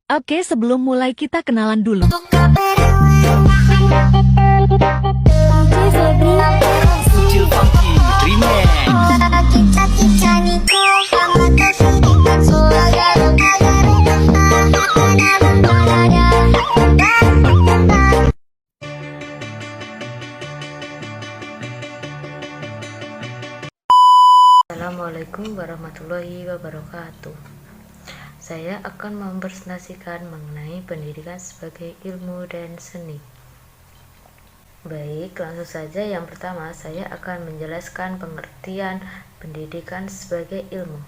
Oke, sebelum mulai kita kenalan dulu. Kecil Funky Remix. Assalamualaikum warahmatullahi wabarakatuh. Saya akan mempresentasikan mengenai pendidikan sebagai ilmu dan seni. Baik, langsung saja. Yang pertama, saya akan menjelaskan pengertian pendidikan sebagai ilmu.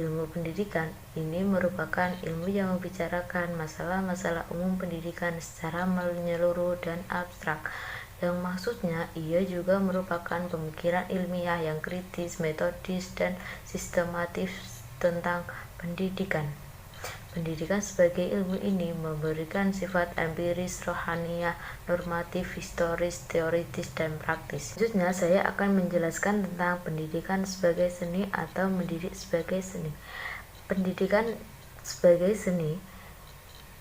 Ilmu pendidikan ini merupakan ilmu yang membicarakan masalah-masalah umum pendidikan secara menyeluruh dan abstrak. Yang maksudnya, ia juga merupakan pemikiran ilmiah yang kritis, metodis, dan sistematis tentang pendidikan. Pendidikan sebagai ilmu ini memberikan sifat empiris, rohaniah, normatif, historis, teoritis, dan praktis. Selanjutnya, saya akan menjelaskan tentang pendidikan sebagai seni atau mendidik sebagai seni. Pendidikan sebagai seni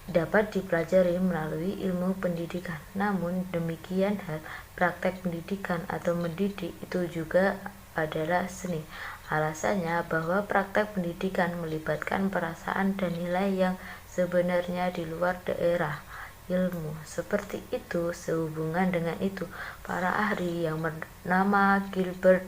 dapat dipelajari melalui ilmu pendidikan. Namun demikian hal, praktek pendidikan atau mendidik itu juga adalah seni. Alasannya bahwa praktek pendidikan melibatkan perasaan dan nilai yang sebenarnya di luar daerah ilmu. Seperti itu, sehubungan dengan itu, para ahli yang bernama Gilbert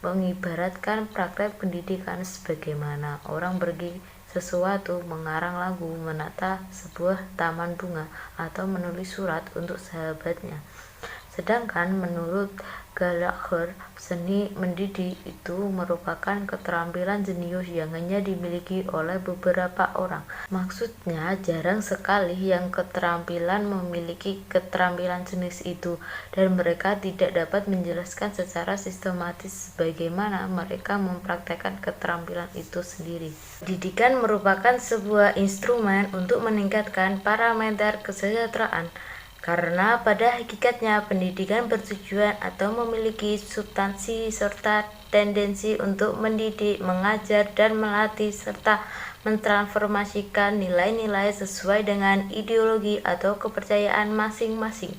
mengibaratkan praktek pendidikan sebagaimana orang pergi sesuatu, mengarang lagu, menata sebuah taman bunga, atau menulis surat untuk sahabatnya. Sedangkan menurut Gallagher, seni mendidik itu merupakan keterampilan jenius yang hanya dimiliki oleh beberapa orang. Maksudnya, jarang sekali yang keterampilan memiliki keterampilan jenis itu, dan mereka tidak dapat menjelaskan secara sistematis bagaimana mereka mempraktekkan keterampilan itu sendiri. Pendidikan merupakan sebuah instrumen untuk meningkatkan parameter kesejahteraan. Karena pada hakikatnya pendidikan bertujuan atau memiliki substansi serta tendensi untuk mendidik, mengajar, dan melatih serta mentransformasikan nilai-nilai sesuai dengan ideologi atau kepercayaan masing-masing.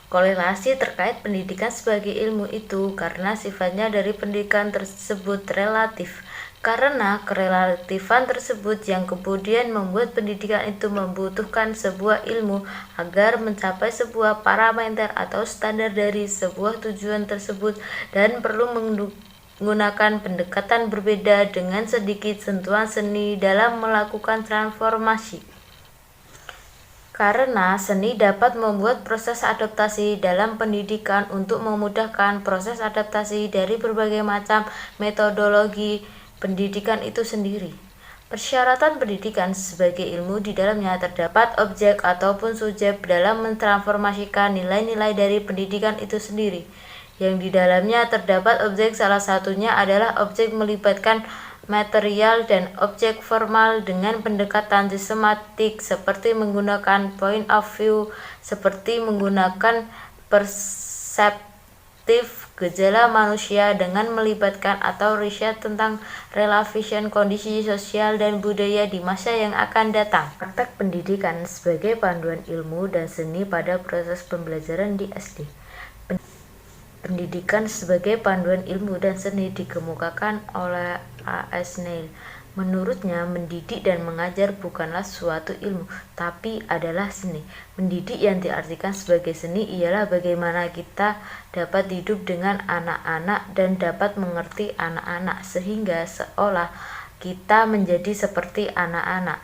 Korelasi terkait pendidikan sebagai ilmu itu karena sifatnya dari pendidikan tersebut relatif. Karena kerelatifan tersebut yang kemudian membuat pendidikan itu membutuhkan sebuah ilmu agar mencapai sebuah parameter atau standar dari sebuah tujuan tersebut dan perlu menggunakan pendekatan berbeda dengan sedikit sentuhan seni dalam melakukan transformasi. Karena seni dapat membuat proses adaptasi dalam pendidikan untuk memudahkan proses adaptasi dari berbagai macam metodologi pendidikan itu sendiri. Persyaratan pendidikan sebagai ilmu di dalamnya terdapat objek ataupun subjek dalam mentransformasikan nilai-nilai dari pendidikan itu sendiri. Yang di dalamnya terdapat objek, salah satunya adalah objek melibatkan material dan objek formal dengan pendekatan sistematik seperti menggunakan point of view, seperti menggunakan perseptif gejala manusia dengan melibatkan atau riset tentang relation kondisi sosial dan budaya di masa yang akan datang. Praktek pendidikan sebagai panduan ilmu dan seni pada proses pembelajaran di SD. Pendidikan sebagai panduan ilmu dan seni dikemukakan oleh A.S. Neil. Menurutnya, mendidik dan mengajar bukanlah suatu ilmu, tapi adalah seni. Mendidik yang diartikan sebagai seni ialah bagaimana kita dapat hidup dengan anak-anak dan dapat mengerti anak-anak, sehingga seolah kita menjadi seperti anak-anak.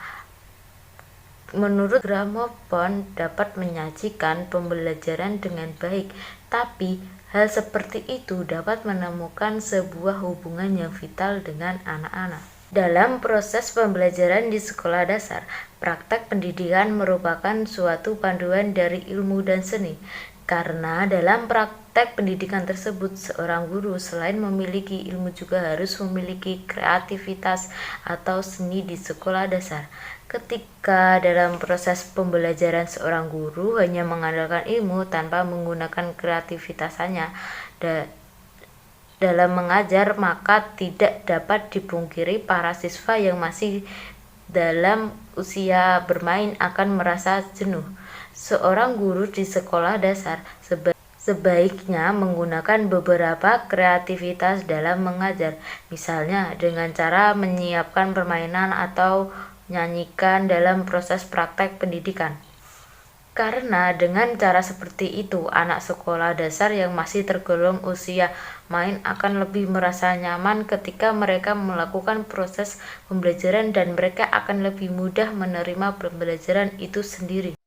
Menurut Gramopon dapat menyajikan pembelajaran dengan baik, tapi hal seperti itu dapat menemukan sebuah hubungan yang vital dengan anak-anak. Dalam proses pembelajaran di sekolah dasar, praktek pendidikan merupakan suatu panduan dari ilmu dan seni. Karena dalam praktek pendidikan tersebut, seorang guru selain memiliki ilmu juga harus memiliki kreativitas atau seni di sekolah dasar. Ketika dalam proses pembelajaran seorang guru hanya mengandalkan ilmu tanpa menggunakan kreativitasnya dalam mengajar, maka tidak dapat dipungkiri para siswa yang masih dalam usia bermain akan merasa jenuh. Seorang guru di sekolah dasar sebaiknya menggunakan beberapa kreativitas dalam mengajar, misalnya dengan cara menyiapkan permainan atau nyanyikan dalam proses praktek pendidikan. Karena dengan cara seperti itu, anak sekolah dasar yang masih tergolong usia main akan lebih merasa nyaman ketika mereka melakukan proses pembelajaran dan mereka akan lebih mudah menerima pembelajaran itu sendiri.